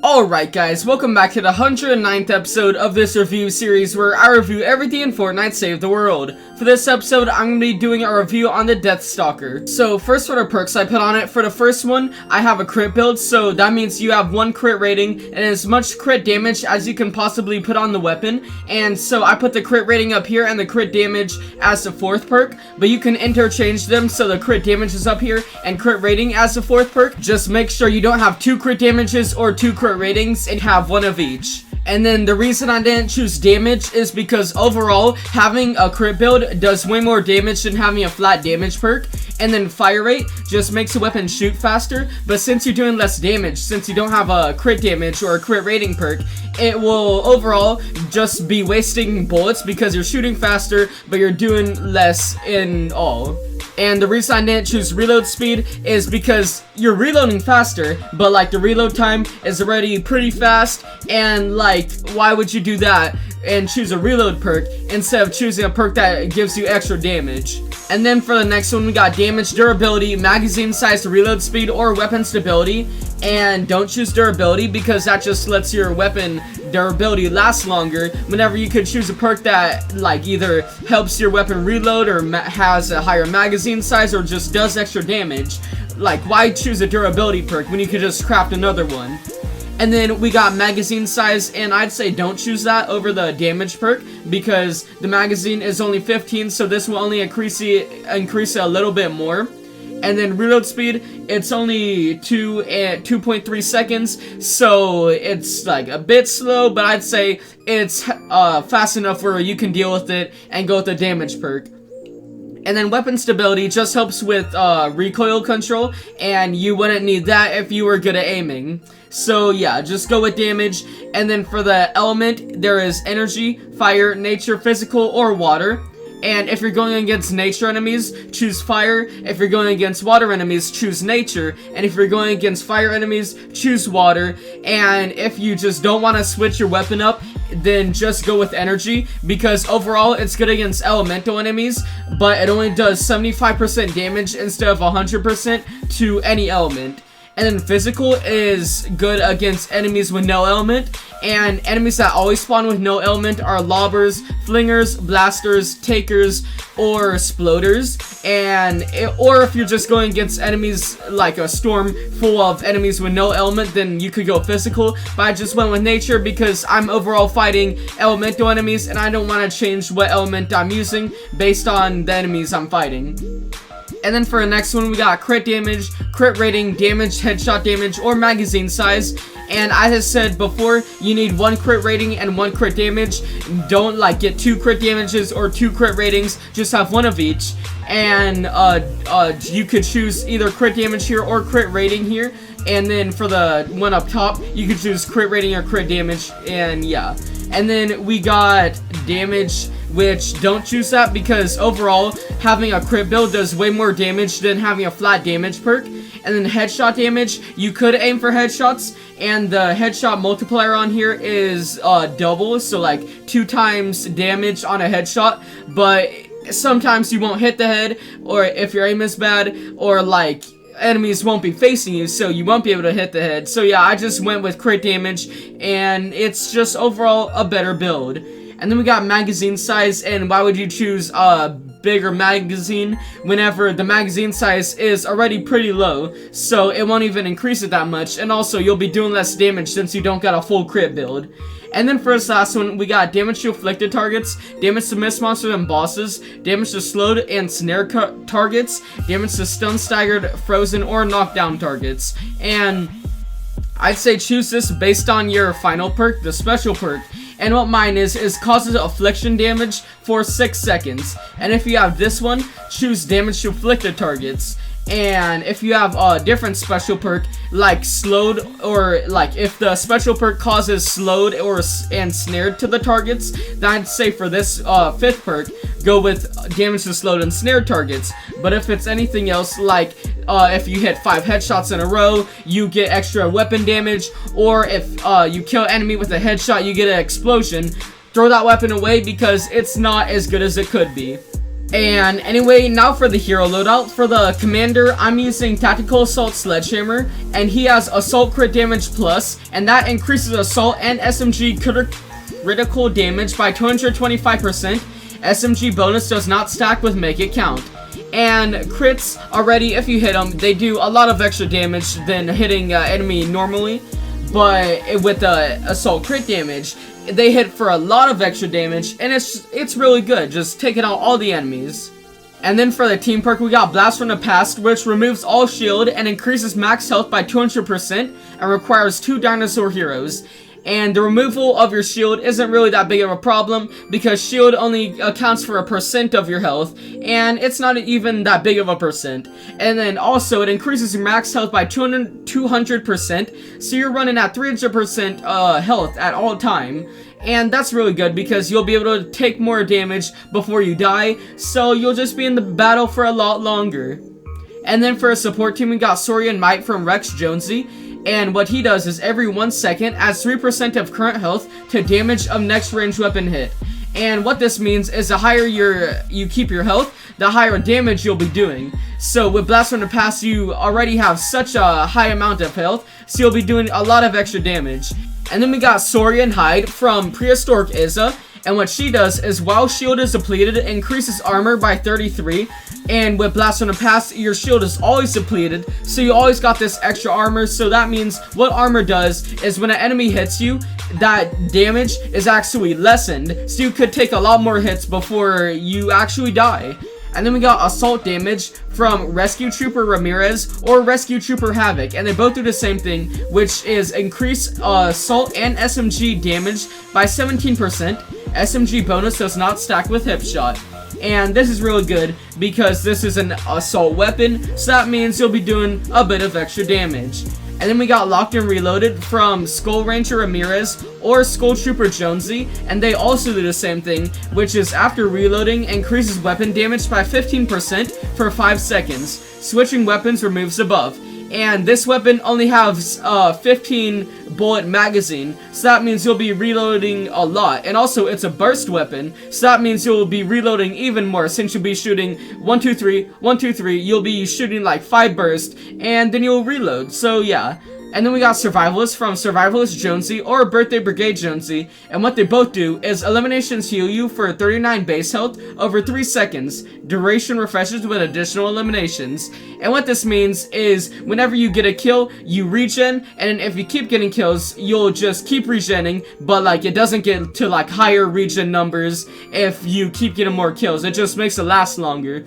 Alright guys, welcome back to the 109th episode of this review series where I review everything in Fortnite Save the World. For this episode, I'm going to be doing a review on the Deathstalker. So first for the perks I put on it, for the first one, I have a crit build, so that means you have 1 crit rating and as much crit damage as you can possibly put on the weapon. And so I put the crit rating up here and the crit damage as the 4th perk, but you can interchange them so the crit damage is up here and crit rating as the 4th perk. Just make sure you don't have 2 crit damages or 2 crit ratings and have 1 of each. And then the reason I didn't choose damage is because overall, having a crit build does way more damage than having a flat damage perk. And then fire rate just makes the weapon shoot faster, but since you're doing less damage, since you don't have a crit damage or a crit rating perk, it will overall just be wasting bullets because you're shooting faster, but you're doing less in all. And the reason I didn't choose reload speed is because you're reloading faster, but like the reload time is already pretty fast, and like why would you do that and choose a reload perk instead of choosing a perk that gives you extra damage? And then for the next one, we got damage, durability, magazine size, reload speed, or weapon stability. And don't choose durability because that just lets your weapon durability last longer, whenever you could choose a perk that like either helps your weapon reload or has a higher magazine size or just does extra damage. Like, why choose a durability perk when you could just craft another one? And then we got magazine size, and I'd say don't choose that over the damage perk because the magazine is only 15, so this will only increase it a little bit more. And then reload speed, it's only 2.3 seconds, so it's like a bit slow, but I'd say it's fast enough where you can deal with it and go with the damage perk. And then weapon stability just helps with recoil control, and you wouldn't need that if you were good at aiming. So yeah, just go with damage. And then for the element, there is energy, fire, nature, physical, or water. And if you're going against nature enemies, choose fire. If you're going against water enemies, choose nature. And if you're going against fire enemies, choose water. And if you just don't want to switch your weapon up, then just go with energy, because overall it's good against elemental enemies, but it only does 75% damage instead of 100% to any element. And then physical is good against enemies with no element, and enemies that always spawn with no element are lobbers, flingers, blasters, takers, or exploders. Or if you're just going against enemies like a storm full of enemies with no element, then you could go physical. But I just went with nature because I'm overall fighting elemental enemies and I don't want to change what element I'm using based on the enemies I'm fighting. And then for the next one, we got crit damage, crit rating, damage, headshot damage, or magazine size. And as I said before, you need 1 crit rating and 1 crit damage. Don't like get 2 crit damages or 2 crit ratings, just have 1 of each. And you could choose either crit damage here or crit rating here. And then for the one up top, you could choose crit rating or crit damage, and yeah. And then we got damage, which don't choose that because overall having a crit build does way more damage than having a flat damage perk. And then headshot damage, you could aim for headshots, and the headshot multiplier on here is double, so like 2 times damage on a headshot, but sometimes you won't hit the head, or if your aim is bad, or like enemies won't be facing you, so you won't be able to hit the head. So yeah, I just went with crit damage, and it's just overall a better build. And then we got magazine size, and why would you choose a bigger magazine whenever the magazine size is already pretty low, so it won't even increase it that much, and also you'll be doing less damage since you don't got a full crit build. And then for this last one, we got damage to afflicted targets, damage to mist monsters and bosses, damage to slowed and snared targets, damage to stun, staggered, frozen, or knockdown targets. And I'd say choose this based on your final perk, the special perk. And what mine is causes affliction damage for 6 seconds. And if you have this one, choose damage to afflicted targets. And if you have a different special perk like slowed, or like if the special perk causes slowed and snared to the targets, then I'd say for this 5th perk, go with damage to slowed and snared targets. But if it's anything else, like if you hit 5 headshots in a row, you get extra weapon damage, or if you kill enemy with a headshot, you get an explosion. throw that weapon away because it's not as good as it could be. And anyway, now for the hero loadout. For the commander, I'm using Tactical Assault Sledgehammer, and he has Assault Crit Damage Plus, and that increases Assault and SMG critical damage by 225%. SMG bonus does not stack with Make It Count. And crits already, if you hit them, they do a lot of extra damage than hitting enemy normally. But with the Assault Crit damage, they hit for a lot of extra damage, and it's really good, just taking out all the enemies. And then for the team perk, we got Blast from the Past, which removes all shield and increases max health by 200% and requires 2 dinosaur heroes. And the removal of your shield isn't really that big of a problem because shield only accounts for 1% of your health, and it's not even that big of a percent. And then also it increases your max health by 200%, so you're running at 300% health at all time. And that's really good because you'll be able to take more damage before you die, so you'll just be in the battle for a lot longer. And then for a support team, we got Saurian Might from Rex Jonesy. And what he does is every 1 second adds 3% of current health to damage of next range weapon hit. And what this means is the higher you keep your health, the higher damage you'll be doing. So with Blast from the Past, you already have such a high amount of health, so you'll be doing a lot of extra damage. And then we got Saurian Hide from Prehistoric Izza. And what she does is while shield is depleted, it increases armor by 33. And with Blast from the Past, your shield is always depleted, so you always got this extra armor. So that means what armor does is when an enemy hits you, that damage is actually lessened, so you could take a lot more hits before you actually die. And then we got Assault Damage from Rescue Trooper Ramirez or Rescue Trooper Havoc, and they both do the same thing, which is increase Assault and SMG damage by 17%. SMG bonus does not stack with Hip Shot. And this is really good because this is an assault weapon, so that means you'll be doing a bit of extra damage. And then we got Locked and Reloaded from Skull Ranger Ramirez or Skull Trooper Jonesy, and they also do the same thing, which is after reloading, increases weapon damage by 15% for 5 seconds. Switching weapons removes the buff. And this weapon only has 15 bullet magazine, so that means you'll be reloading a lot. And also it's a burst weapon, so that means you'll be reloading even more, since you'll be shooting 1 2 3 1 2 3. You'll be shooting like 5 bursts, and then you'll reload. So yeah. And then we got Survivalist from Survivalist Jonesy or Birthday Brigade Jonesy, and what they both do is eliminations heal you for 39 base health over 3 seconds. Duration refreshes with additional eliminations. And what this means is whenever you get a kill, you regen, and if you keep getting kills, you'll just keep regenning, but like it doesn't get to like higher regen numbers if you keep getting more kills. It just makes it last longer.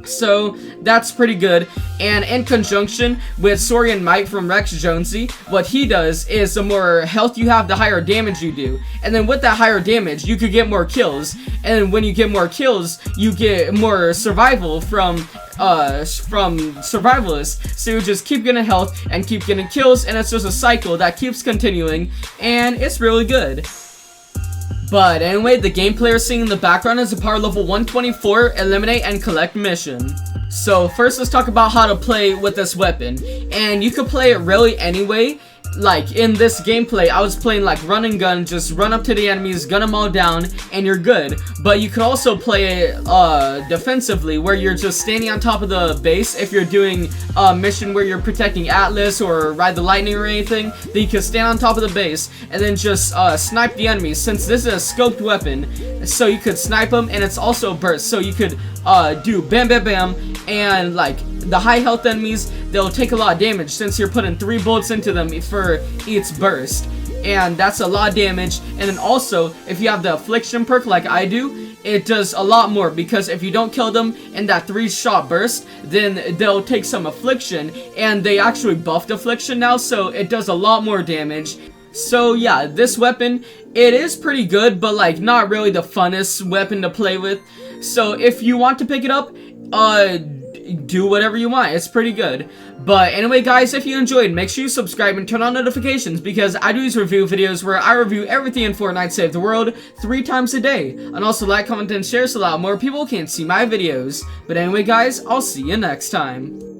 So that's pretty good. And in conjunction with Saurian Might from Rex Jonesy, what he does is the more health you have, the higher damage you do. And then with that higher damage, you could get more kills. And when you get more kills, you get more survival from Survivalists. So you just keep getting health and keep getting kills, and it's just a cycle that keeps continuing, and it's really good. But anyway, the gameplay you're seeing in the background is a power level 124 eliminate and collect mission. So first let's talk about how to play with this weapon. And you could play it really anyway. Like in this gameplay, I was playing like run and gun, just run up to the enemies, gun them all down, and you're good. But you could also play it defensively, where you're just standing on top of the base. If you're doing a mission where you're protecting Atlas or Ride the Lightning or anything, then you can stand on top of the base and then just snipe the enemies. Since this is a scoped weapon, so you could snipe them, and it's also burst, so you could do bam bam bam, and like the high health enemies, they'll take a lot of damage since you're putting 3 bullets into them for each burst, and that's a lot of damage. And then also, if you have the affliction perk like I do, it does a lot more, because if you don't kill them in that 3-shot burst, then they'll take some affliction, and they actually buffed affliction now, so it does a lot more damage. So yeah, this weapon, it is pretty good, but like not really the funnest weapon to play with. So if you want to pick it up, do whatever you want. It's pretty good. But anyway, guys, if you enjoyed, make sure you subscribe and turn on notifications, because I do these review videos where I review everything in Fortnite Save the World 3 times a day. And also like, comment, and share so that more people can see my videos. But anyway, guys, I'll see you next time.